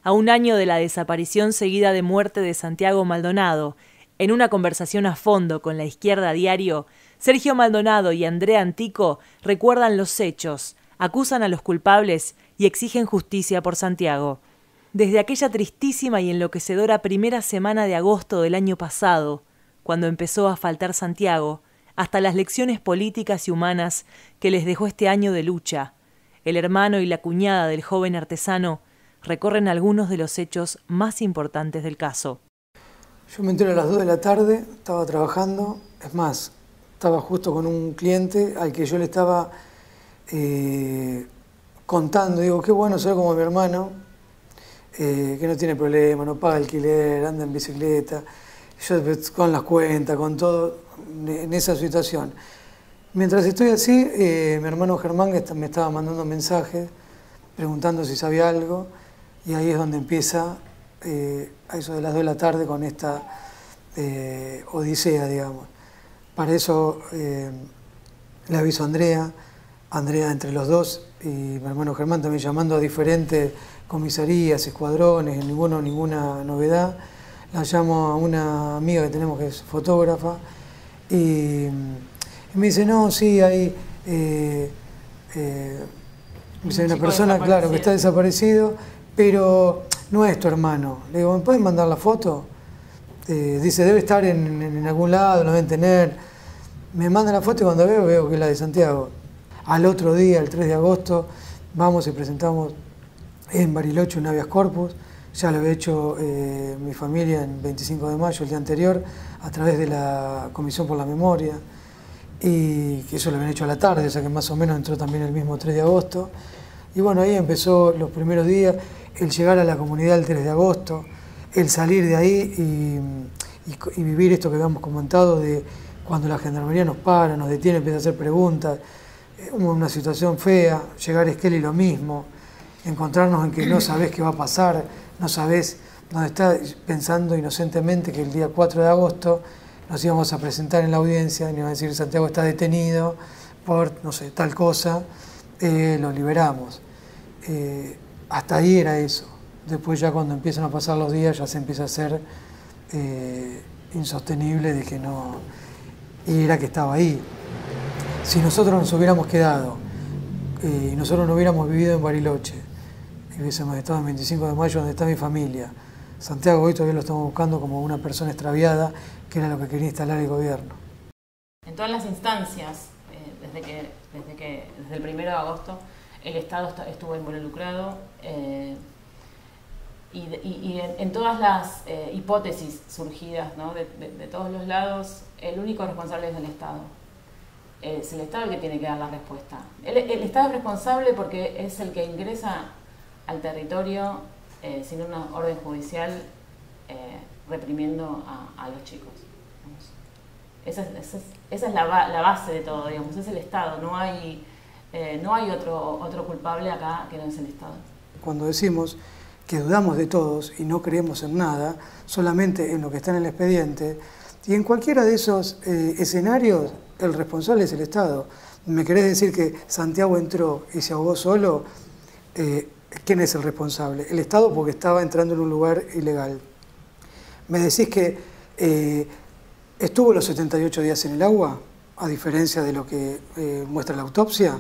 a un año de la desaparición seguida de muerte de Santiago Maldonado. En una conversación a fondo con La Izquierda Diario, Sergio Maldonado y Andrea Antico recuerdan los hechos, acusan a los culpables y exigen justicia por Santiago. Desde aquella tristísima y enloquecedora primera semana de agosto del año pasado, cuando empezó a faltar Santiago, hasta las lecciones políticas y humanas que les dejó este año de lucha, el hermano y la cuñada del joven artesano recorren algunos de los hechos más importantes del caso. Yo me entero a las 2 de la tarde, estaba trabajando, es más, estaba justo con un cliente al que yo le estaba contando, digo, qué bueno ser como mi hermano, que no tiene problema, no paga alquiler, anda en bicicleta, yo con las cuentas, con todo, en esa situación. Mientras estoy así, mi hermano Germán me estaba mandando mensajes, preguntando si sabía algo, y ahí es donde empieza, a eso de las 2 de la tarde, con esta odisea, digamos. Para eso le aviso a Andrea entre los dos, y mi hermano Germán también llamando a diferentes comisarías, escuadrones, ninguna novedad. La llamo a una amiga que tenemos que es fotógrafa, y me dice, no, sí, hay una persona, claro, que está desaparecido, pero no es tu hermano. Le digo, ¿me pueden mandar la foto? Dice, debe estar en algún lado, lo deben tener. Me manda la foto y cuando veo que es la de Santiago. Al otro día, el 3 de agosto, vamos y presentamos en Bariloche un habeas corpus. Ya lo había hecho mi familia en 25 de mayo, el día anterior, a través de la Comisión por la Memoria, y que eso lo habían hecho a la tarde, o sea que más o menos entró también el mismo 3 de agosto. Y bueno, ahí empezó los primeros días, el llegar a la comunidad el 3 de agosto, el salir de ahí y vivir esto que habíamos comentado de cuando la gendarmería nos para, nos detiene, empieza a hacer preguntas, una situación fea, llegar a Esquel y lo mismo, encontrarnos en que no sabés qué va a pasar, no sabés dónde estás, pensando inocentemente que el día 4 de agosto nos íbamos a presentar en la audiencia y nos iban a decir Santiago está detenido por, no sé, tal cosa, lo liberamos. Hasta ahí era eso. Después ya cuando empiezan a pasar los días ya se empieza a hacer insostenible de que no... Y era que estaba ahí. Si nosotros nos hubiéramos quedado y nosotros no hubiéramos vivido en Bariloche y hubiésemos estado en 25 de mayo donde está mi familia, Santiago hoy todavía lo estamos buscando como una persona extraviada, que era lo que quería instalar el gobierno. En todas las instancias, desde el 1 de agosto, el Estado estuvo involucrado y en todas las hipótesis surgidas, ¿no? de todos los lados, el único responsable es el Estado. Es el Estado el que tiene que dar la respuesta. El Estado es responsable porque es el que ingresa al territorio sin una orden judicial reprimiendo a los chicos. Esa es la base de todo, digamos, es el Estado, no hay otro culpable acá que no es el Estado. Cuando decimos que dudamos de todos y no creemos en nada, solamente en lo que está en el expediente, y en cualquiera de esos escenarios, el responsable es el Estado. ¿Me querés decir que Santiago entró y se ahogó solo? ¿Quién es el responsable? El Estado, porque estaba entrando en un lugar ilegal. ¿Me decís que estuvo los 78 días en el agua, a diferencia de lo que muestra la autopsia?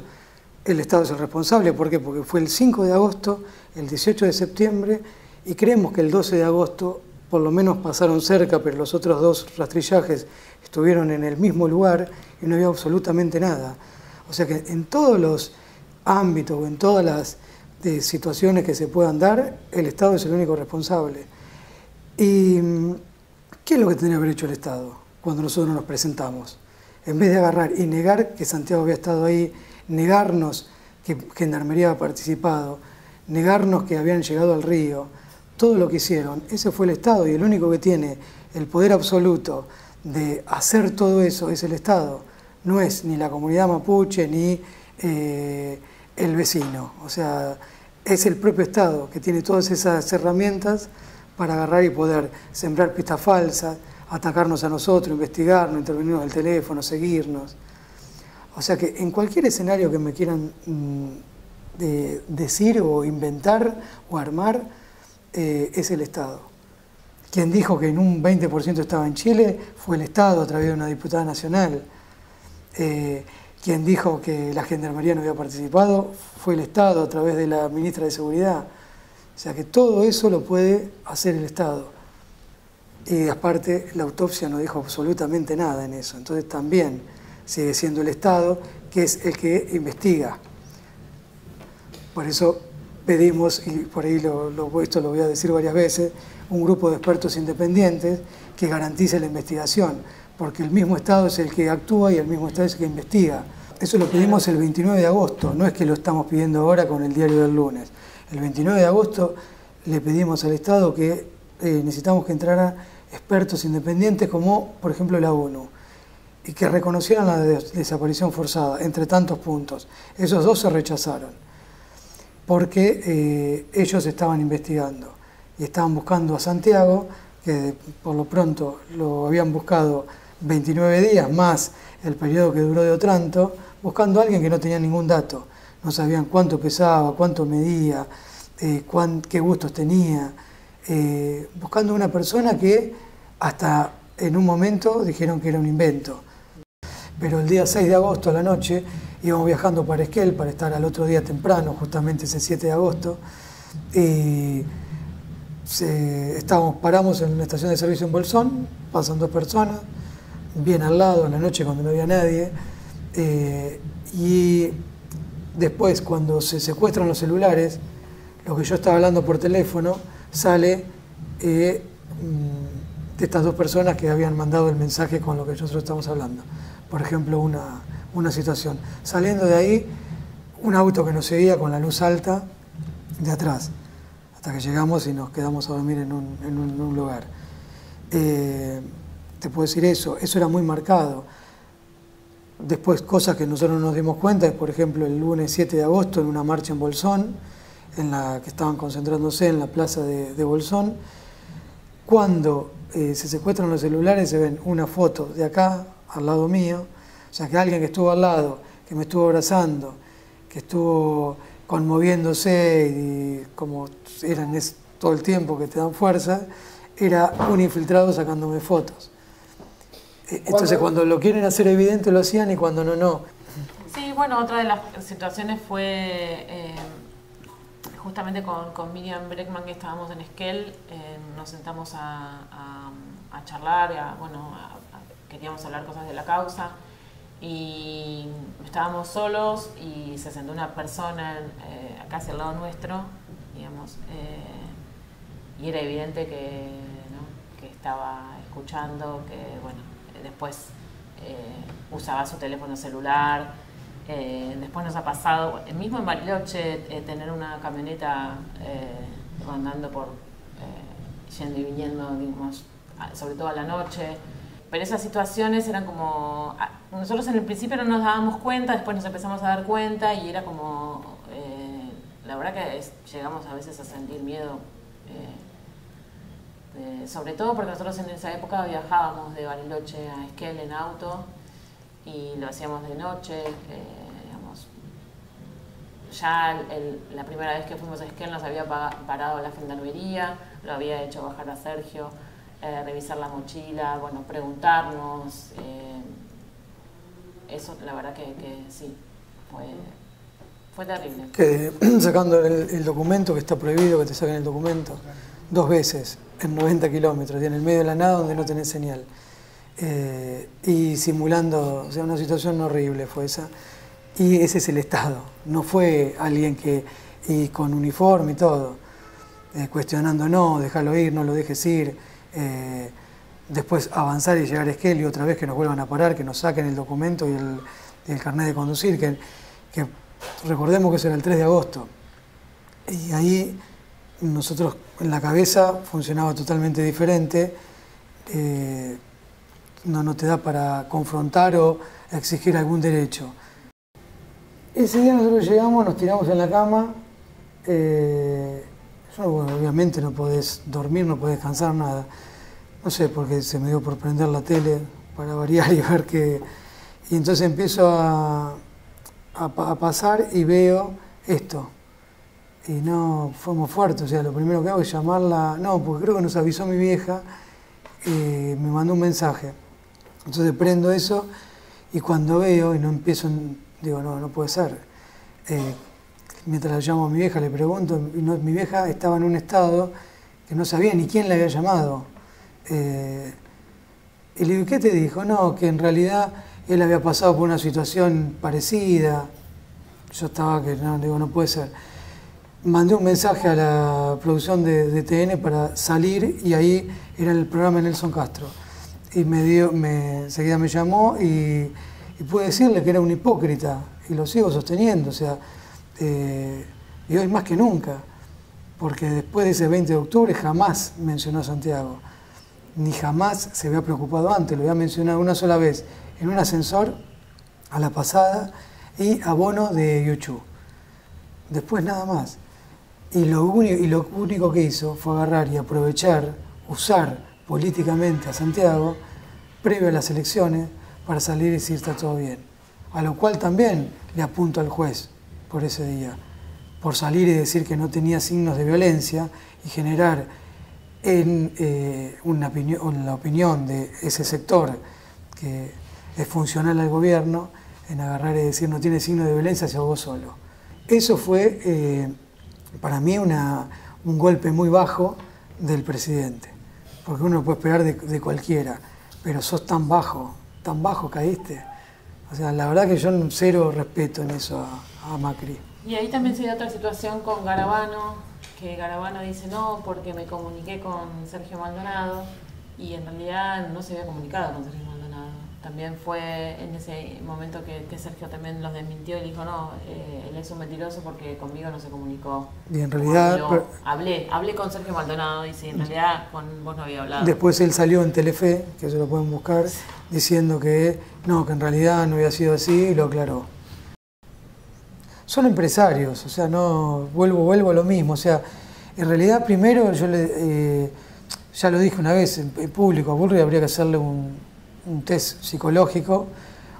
El Estado es el responsable. ¿Por qué? Porque fue el 5 de agosto, el 18 de septiembre, y creemos que el 12 de agosto por lo menos pasaron cerca, pero los otros dos rastrillajes estuvieron en el mismo lugar y no había absolutamente nada. O sea que en todos los ámbitos o en todas las situaciones que se puedan dar, el Estado es el único responsable. ¿Y qué es lo que tendría que haber hecho el Estado cuando nosotros nos presentamos? En vez de agarrar y negar que Santiago había estado ahí, negarnos que Gendarmería había participado, negarnos que habían llegado al río, todo lo que hicieron, ese fue el Estado, y el único que tiene el poder absoluto de hacer todo eso es el Estado. No es ni la comunidad mapuche ni el vecino. O sea, es el propio Estado que tiene todas esas herramientas para agarrar y poder sembrar pistas falsas, atacarnos a nosotros, investigarnos, intervenirnos en el teléfono, seguirnos. O sea que en cualquier escenario que me quieran decir o inventar o armar, es el Estado. Quien dijo que en un 20% estaba en Chile fue el Estado a través de una diputada nacional. Quien dijo que la Gendarmería no había participado fue el Estado a través de la ministra de Seguridad. O sea que todo eso lo puede hacer el Estado. Y aparte la autopsia no dijo absolutamente nada en eso. Entonces también sigue siendo el Estado que es el que investiga. Por eso pedimos, y por ahí esto lo voy a decir varias veces, un grupo de expertos independientes que garantice la investigación, porque el mismo Estado es el que actúa y el mismo Estado es el que investiga. Eso lo pedimos el 29 de agosto, no es que lo estamos pidiendo ahora con el diario del lunes. El 29 de agosto le pedimos al Estado que necesitamos que entraran expertos independientes como, por ejemplo, la ONU, y que reconocieran la desaparición forzada, entre tantos puntos. Esos dos se rechazaron, porque ellos estaban investigando y estaban buscando a Santiago, que por lo pronto lo habían buscado 29 días más el periodo que duró de Otranto, buscando a alguien que no tenía ningún dato. No sabían cuánto pesaba, cuánto medía, qué gustos tenía, buscando una persona que hasta en un momento dijeron que era un invento. Pero el día 6 de agosto a la noche íbamos viajando para Esquel para estar al otro día temprano, justamente ese 7 de agosto, y paramos en una estación de servicio en Bolsón, pasan 2 personas, bien al lado, en la noche cuando no había nadie, y después cuando se secuestran los celulares, lo que yo estaba hablando por teléfono sale de estas 2 personas que habían mandado el mensaje con lo que nosotros estamos hablando. Por ejemplo, una situación. Saliendo de ahí, un auto que nos seguía con la luz alta de atrás, hasta que llegamos y nos quedamos a dormir en un lugar. Te puedo decir eso era muy marcado. Después, cosas que nosotros no nos dimos cuenta, es por ejemplo el lunes 7 de agosto en una marcha en Bolsón, en la que estaban concentrándose en la plaza de Bolsón. Cuando se secuestran los celulares se ven una foto de acá, al lado mío, o sea que alguien que estuvo al lado, que me estuvo abrazando, que estuvo conmoviéndose y como eran todo el tiempo que te dan fuerza, era un infiltrado sacándome fotos. Entonces cuando lo quieren hacer evidente lo hacían y cuando no, no. Sí, bueno, otra de las situaciones fue justamente con Miriam Breckman, que estábamos en Esquel, nos sentamos a charlar, queríamos hablar cosas de la causa y estábamos solos y se sentó una persona casi al lado nuestro, digamos, y era evidente que, ¿no?, que estaba escuchando, que bueno, después usaba su teléfono celular. Después nos ha pasado, mismo en Bariloche, tener una camioneta andando yendo y viniendo, digamos, sobre todo a la noche. Pero esas situaciones eran como... Nosotros en el principio no nos dábamos cuenta, después nos empezamos a dar cuenta y era como... la verdad que llegamos a veces a sentir miedo. Sobre todo porque nosotros en esa época viajábamos de Bariloche a Esquel en auto y lo hacíamos de noche. Digamos, ya la primera vez que fuimos a Esquel nos había parado la gendarmería, lo había hecho bajar a Sergio, revisar la mochila, bueno, preguntarnos. Eso la verdad que sí, fue terrible. Sacando el documento, que está prohibido que te saquen el documento, 2 veces en 90 kilómetros y en el medio de la nada donde no tenés señal. Y simulando, o sea, una situación horrible fue esa. Y ese es el Estado, no fue alguien y con uniforme y todo, cuestionando, no, déjalo ir, no lo dejes ir, después avanzar y llegar a Esquel y otra vez que nos vuelvan a parar, que nos saquen el documento y el carnet de conducir, que recordemos que eso era el 3 de agosto. Y ahí nosotros en la cabeza funcionaba totalmente diferente, no te da para confrontar o exigir algún derecho. Ese día nosotros llegamos, nos tiramos en la cama, obviamente no podés dormir, no podés descansar, nada. No sé, porque se me dio por prender la tele para variar y ver qué... Y entonces empiezo a pasar y veo esto. Y no, fue muy fuerte, o sea, lo primero que hago es llamarla, no, porque creo que nos avisó mi vieja, me mandó un mensaje. Entonces prendo eso y cuando veo y no empiezo, digo, no puede ser. Mientras la llamo a mi vieja le pregunto, y mi vieja estaba en un estado que no sabía ni quién le había llamado. Y le digo, ¿qué te dijo? No, que en realidad él había pasado por una situación parecida. Yo estaba que, no, digo, no puede ser. Mandé un mensaje a la producción de TN para salir y ahí era el programa de Nelson Castro. Y enseguida me llamó y pude decirle que era un hipócrita y lo sigo sosteniendo, o sea, y hoy más que nunca, porque después de ese 20 de octubre jamás mencionó a Santiago, ni jamás se había preocupado antes, lo había mencionado una sola vez en un ascensor a la pasada y a Bono de YouTube. Después nada más. Y lo único que hizo fue agarrar y aprovechar, usar políticamente a Santiago, previo a las elecciones, para salir y decir está todo bien. A lo cual también le apunto al juez por ese día, por salir y decir que no tenía signos de violencia y generar en la opinión de ese sector que es funcional al gobierno, en agarrar y decir no tiene signos de violencia, se ahogó solo. Eso fue para mí un golpe muy bajo del presidente, porque uno puede esperar de cualquiera, pero sos tan bajo caíste. O sea, la verdad que yo cero respeto en eso a Macri. Y ahí también se da otra situación con Garabano, que Garabano dice no, porque me comuniqué con Sergio Maldonado, y en realidad no se había comunicado con Sergio Maldonado. También fue en ese momento que Sergio también los desmintió y dijo no, él es un mentiroso porque conmigo no se comunicó. Y en realidad... Hablé con Sergio Maldonado, dice, en realidad con vos no había hablado. Después él salió en Telefe, que se lo pueden buscar, diciendo que no, que en realidad no había sido así, y lo aclaró. Son empresarios, o sea, no vuelvo a lo mismo, o sea, en realidad primero yo ya lo dije una vez en público, a Bullrich habría que hacerle un test psicológico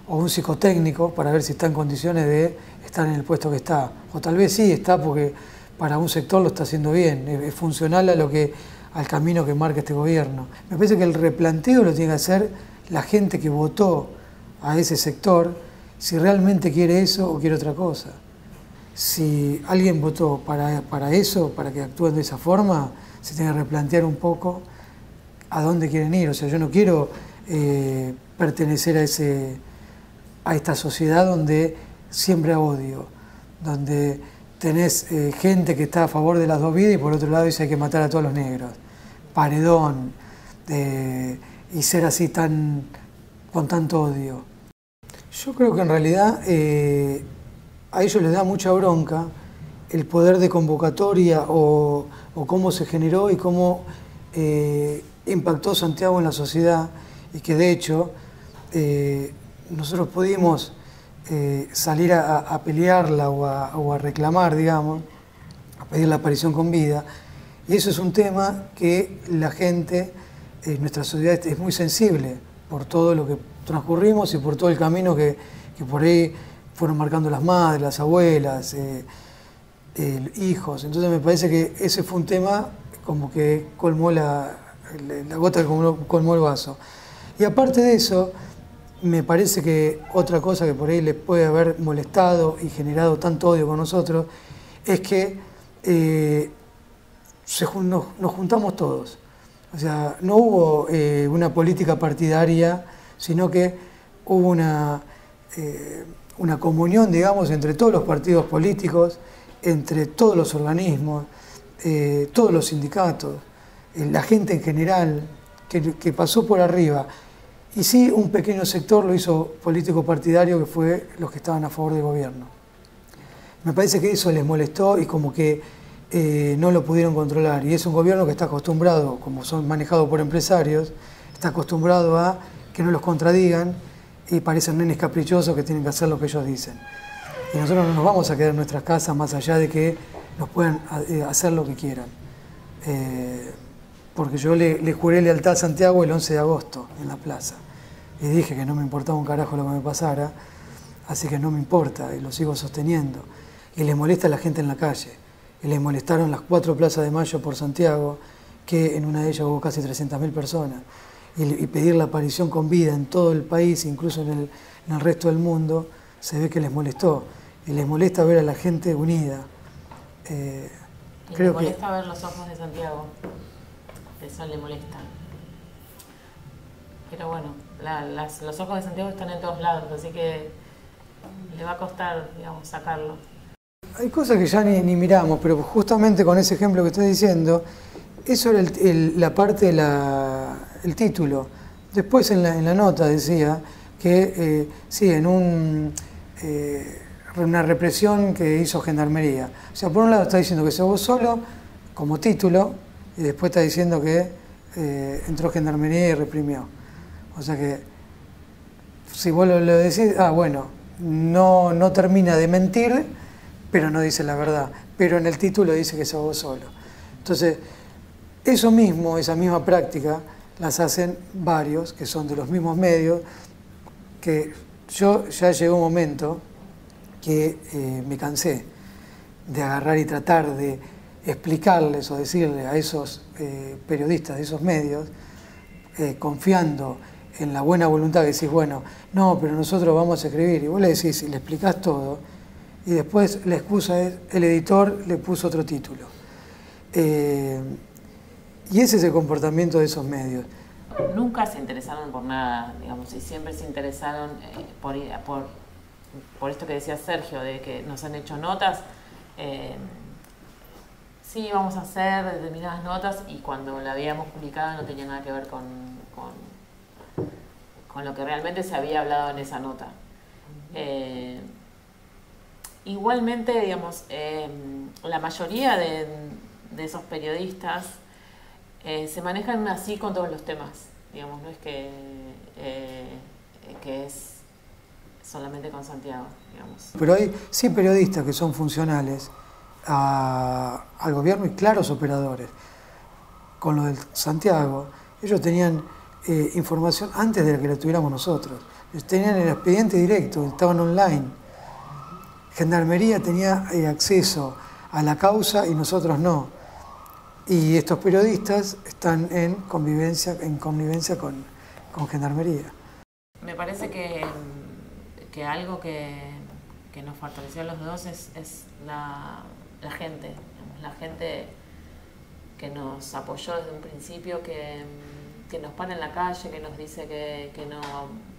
o un psicotécnico para ver si está en condiciones de estar en el puesto que está. O tal vez sí está porque para un sector lo está haciendo bien, es funcional al camino que marca este gobierno. Me parece que el replanteo lo tiene que hacer la gente que votó a ese sector, si realmente quiere eso o quiere otra cosa. Si alguien votó para eso, para que actúen de esa forma, se tiene que replantear un poco a dónde quieren ir. O sea, yo no quiero pertenecer a esta sociedad donde siembra odio, donde tenés gente que está a favor de las dos vidas y por otro lado dice hay que matar a todos los negros. Paredón, y ser así con tanto odio. Yo creo que en realidad a ellos les da mucha bronca el poder de convocatoria o cómo se generó y cómo impactó Santiago en la sociedad, y que de hecho nosotros pudimos salir a pelearla o a reclamar, digamos, a pedir la aparición con vida, y eso es un tema que la gente, nuestra sociedad es muy sensible por todo lo que transcurrimos y por todo el camino que por ahí fueron marcando las madres, las abuelas, hijos. Entonces me parece que ese fue un tema como que colmó la gota que colmó el vaso. Y aparte de eso, me parece que otra cosa que por ahí les puede haber molestado y generado tanto odio con nosotros es que nos juntamos todos. O sea, no hubo una política partidaria, sino que hubo una comunión, digamos, entre todos los partidos políticos, entre todos los organismos, todos los sindicatos, la gente en general, que pasó por arriba. Y sí, un pequeño sector lo hizo político partidario, que fue los que estaban a favor del gobierno. Me parece que eso les molestó y como que no lo pudieron controlar. Y es un gobierno que está acostumbrado, como son manejados por empresarios, está acostumbrado a que no los contradigan y parecen nenes caprichosos que tienen que hacer lo que ellos dicen. Y nosotros no nos vamos a quedar en nuestras casas más allá de que nos puedan hacer lo que quieran. Porque yo le juré lealtad a Santiago el 11 de agosto en la plaza. Y dije que no me importaba un carajo lo que me pasara, así que no me importa y lo sigo sosteniendo. Y les molesta a la gente en la calle. y les molestaron las 4 plazas de Mayo por Santiago, que en una de ellas hubo casi 300.000 personas, y pedir la aparición con vida en todo el país, incluso en el resto del mundo, se ve que les molestó, y les molesta ver a la gente unida. Y le molesta ver los ojos de Santiago, eso le molesta. Pero bueno, los ojos de Santiago están en todos lados, así que le va a costar, digamos, sacarlo. Hay cosas que ya ni miramos, pero justamente con ese ejemplo que estoy diciendo, eso era la parte el título. Después en la nota decía que sí, en una represión que hizo Gendarmería. O sea, por un lado está diciendo que se vos solo, como título, y después está diciendo que entró Gendarmería y reprimió. O sea que, si vos lo decís, bueno, no termina de mentir, pero no dice la verdad. Pero en el título dice que se vos solo. Entonces, eso mismo, esa misma práctica, las hacen varios, que son de los mismos medios, que yo ya llegó un momento que me cansé de agarrar y tratar de explicarles o decirle a esos periodistas de esos medios, confiando en la buena voluntad, que decís, bueno, no, pero nosotros vamos a escribir, y vos le decís y le explicás todo, y después la excusa es, el editor le puso otro título. Y ese es el comportamiento de esos medios. Nunca se interesaron por nada, digamos, y siempre se interesaron por esto que decía Sergio, de que nos han hecho notas. Sí, vamos a hacer determinadas notas, y cuando la habíamos publicado no tenía nada que ver con lo que realmente se había hablado en esa nota. Igualmente, digamos, la mayoría de esos periodistas se manejan así con todos los temas, digamos, no es que es solamente con Santiago, digamos. Pero hay sí periodistas que son funcionales al gobierno y claros operadores. Con lo del Santiago, ellos tenían información antes de la que la tuviéramos nosotros. Tenían el expediente directo, estaban online. Gendarmería tenía acceso a la causa y nosotros no. Y estos periodistas están en convivencia con Gendarmería. Me parece que algo que nos fortaleció a los dos es la gente, digamos, la gente que nos apoyó desde un principio, que nos para en la calle, que nos dice que no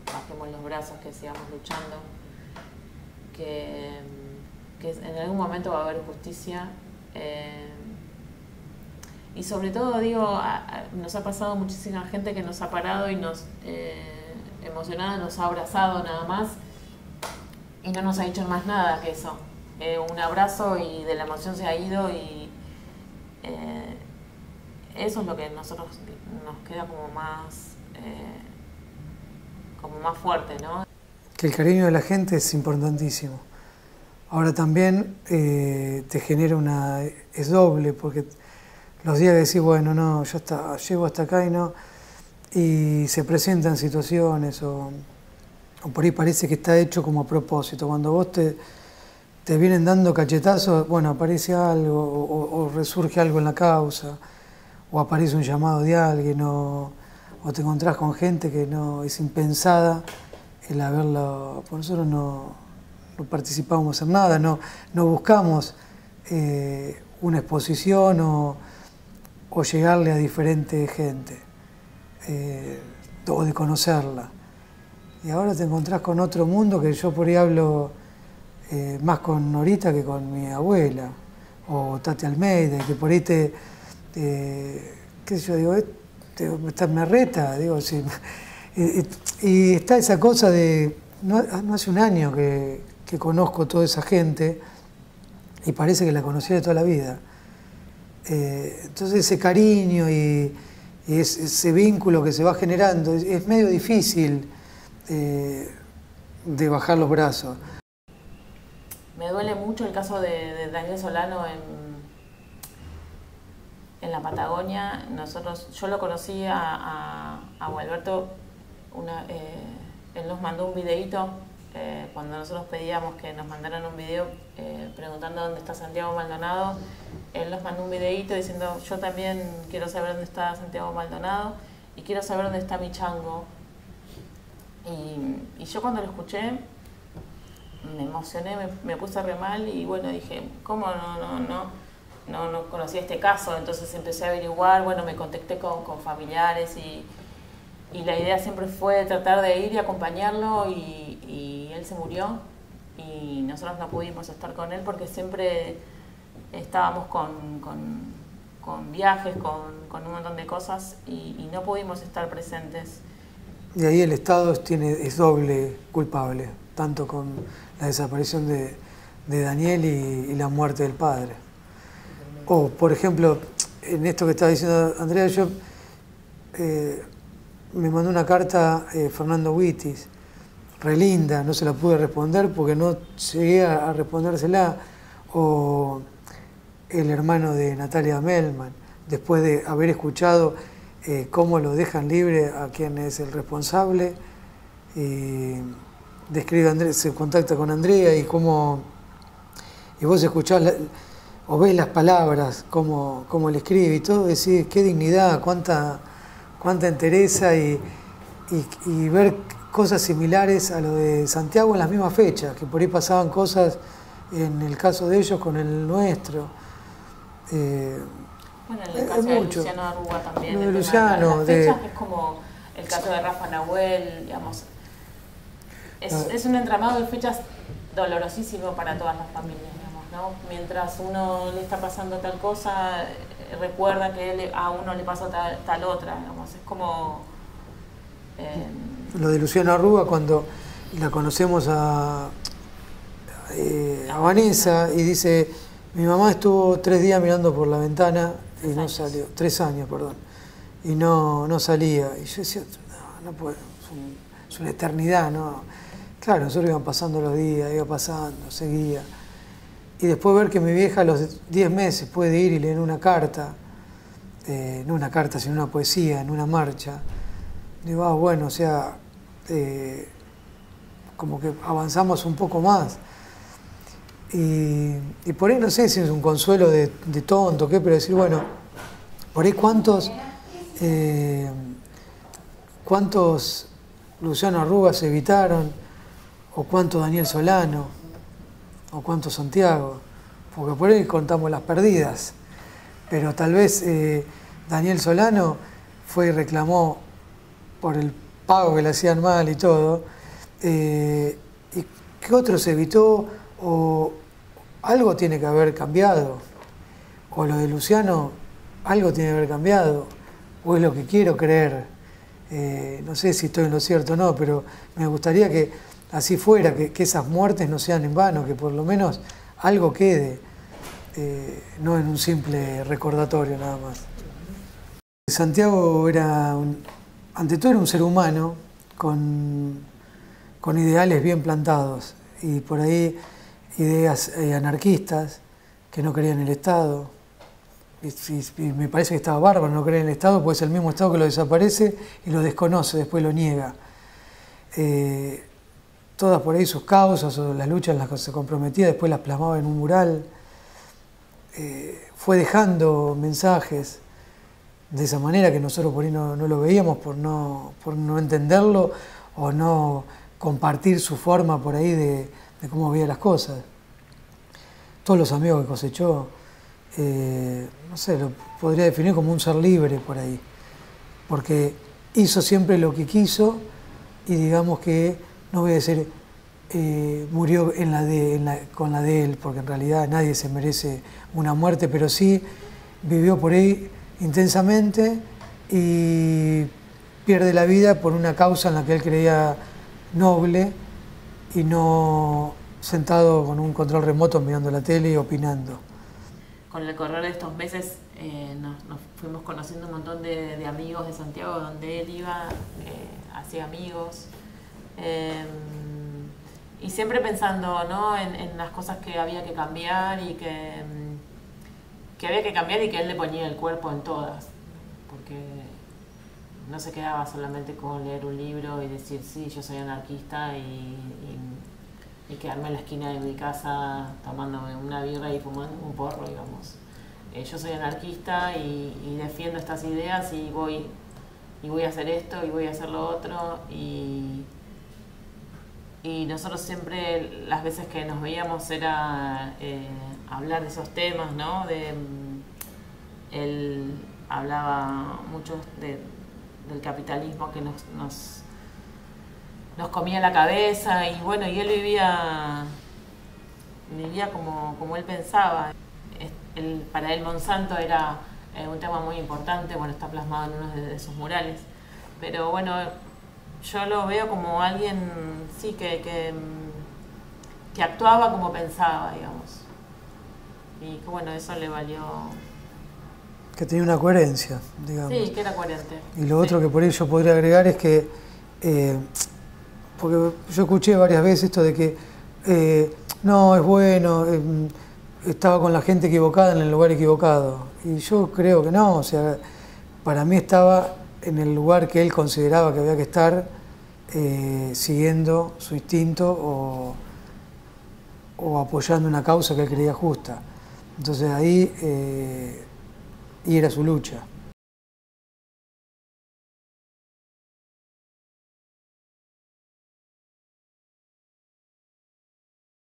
bajemos los brazos, que sigamos luchando, que en algún momento va a haber justicia. Y sobre todo, digo, nos ha pasado muchísima gente que nos ha parado y nos emocionada, nos ha abrazado nada más y no nos ha dicho más nada que eso. Un abrazo y de la emoción se ha ido, y eso es lo que nosotros nos queda como más fuerte, ¿no? Que el cariño de la gente es importantísimo. Ahora también te genera es doble, porque los días que decís, bueno, no, ya está, llego hasta acá y se presentan situaciones o por ahí parece que está hecho como a propósito. Cuando vos te vienen dando cachetazos, bueno, aparece algo o resurge algo en la causa, o aparece un llamado de alguien, o te encontrás con gente que no es impensada el haberlo. Por nosotros no participamos en nada, no buscamos una exposición o llegarle a diferente gente, o de conocerla. Y ahora te encontrás con otro mundo que yo por ahí hablo más con Norita que con mi abuela, o Tati Almeida, que por ahí qué sé yo, digo, me reta, digo, sí. Y está esa cosa de, no hace un año que conozco toda esa gente y parece que la conocí de toda la vida. Entonces ese cariño y ese vínculo que se va generando es medio difícil de bajar los brazos. Me duele mucho el caso de Daniel Solano en la Patagonia. Yo lo conocí a Gualberto, él nos mandó un videíto cuando nosotros pedíamos que nos mandaran un video preguntando dónde está Santiago Maldonado, él nos mandó un videíto diciendo: yo también quiero saber dónde está Santiago Maldonado y quiero saber dónde está mi chango. Y yo cuando lo escuché me emocioné, me puse re mal y bueno, dije, ¿cómo no conocía este caso? Entonces empecé a averiguar, bueno, me contacté con familiares y la idea siempre fue tratar de ir y acompañarlo y él se murió y nosotros no pudimos estar con él porque siempre estábamos con viajes, con un montón de cosas y no pudimos estar presentes. Y ahí el Estado es doble culpable, tanto con la desaparición de Daniel y la muerte del padre. O, por ejemplo, en esto que estaba diciendo Andrea, yo me mandó una carta Fernando Wittis, re linda, no se la pude responder porque no llegué a respondérsela. O el hermano de Natalia Melman, después de haber escuchado cómo lo dejan libre a quien es el responsable, describe Andrea, se contacta con Andrea y vos escuchás o ves las palabras, cómo le escribe y todo, decís qué dignidad, cuánta entereza y ver cosas similares a lo de Santiago en las mismas fechas, que por ahí pasaban cosas en el caso de ellos con el nuestro. Bueno, en el caso de Luciano Arruga también. Lo de Luciano. Las fechas es como el caso de Rafa Nahuel, digamos. Es un entramado de fechas dolorosísimo para todas las familias, digamos, ¿no? Mientras uno le está pasando tal cosa, recuerda que a uno le pasó tal otra, digamos. Es como... Lo de Luciano Arruga, cuando la conocemos a Vanessa y dice: mi mamá estuvo 3 días mirando por la ventana y no salió, 3 años, perdón, y no salía. Y yo decía, no puedo, es una eternidad, ¿no? Claro, nosotros iban pasando los días, iba pasando, seguía. Y después ver que mi vieja a los 10 meses puede ir y leer una carta, no una carta, sino una poesía, en una marcha. Digo, bueno, o sea, como que avanzamos un poco más. Y por ahí no sé si es un consuelo de tonto, ¿qué? Pero decir, bueno, por ahí cuántos Luciano Arruga se evitaron, o cuántos Daniel Solano, o cuántos Santiago, porque por ahí contamos las perdidas, pero tal vez Daniel Solano fue y reclamó por el pago que le hacían mal y todo, y ¿qué otro se evitó? O algo tiene que haber cambiado, o lo de Luciano, algo tiene que haber cambiado, o es lo que quiero creer. No sé si estoy en lo cierto o no, pero me gustaría que así fuera, que esas muertes no sean en vano, que por lo menos algo quede, no en un simple recordatorio nada más. Santiago ante todo era un ser humano con ideales bien plantados y por ahí ideas anarquistas que no creían en el Estado. Y me parece que estaba bárbaro no creer en el Estado, pues es el mismo Estado que lo desaparece y lo desconoce, después lo niega. Todas por ahí sus causas o las luchas en las que se comprometía, después las plasmaba en un mural. Fue dejando mensajes de esa manera que nosotros por ahí no lo veíamos por no entenderlo o no compartir su forma por ahí de cómo veía las cosas. Todos los amigos que cosechó, no sé, lo podría definir como un ser libre por ahí, porque hizo siempre lo que quiso y digamos que no voy a decir murió con la de él, porque en realidad nadie se merece una muerte, pero sí vivió por ahí intensamente y pierde la vida por una causa en la que él creía noble y no sentado con un control remoto mirando la tele y opinando. Con el correr de estos meses nos fuimos conociendo un montón de amigos de Santiago, donde él iba, hacía amigos, y siempre pensando, ¿no?, en las cosas que había que cambiar y que había que cambiar y que él le ponía el cuerpo en todas, porque no se quedaba solamente con leer un libro y decir, sí, yo soy anarquista y quedarme en la esquina de mi casa tomándome una birra y fumando un porro, digamos. Yo soy anarquista y defiendo estas ideas y voy a hacer esto y voy a hacer lo otro y nosotros siempre, las veces que nos veíamos era hablar de esos temas, ¿no? Él hablaba mucho del capitalismo que nos comía la cabeza y bueno, y él vivía como él pensaba. Para él Monsanto era un tema muy importante, bueno, está plasmado en uno de sus murales, pero bueno, yo lo veo como alguien, sí, que actuaba como pensaba, digamos, y que bueno, eso le valió... Que tenía una coherencia, digamos. Sí, que era coherente. Y lo otro que por ello podría agregar es que, porque yo escuché varias veces esto de que no, es bueno, estaba con la gente equivocada en el lugar equivocado. Y yo creo que no, o sea, para mí estaba en el lugar que él consideraba que había que estar, siguiendo su instinto o apoyando una causa que él creía justa. Entonces ahí, y era su lucha.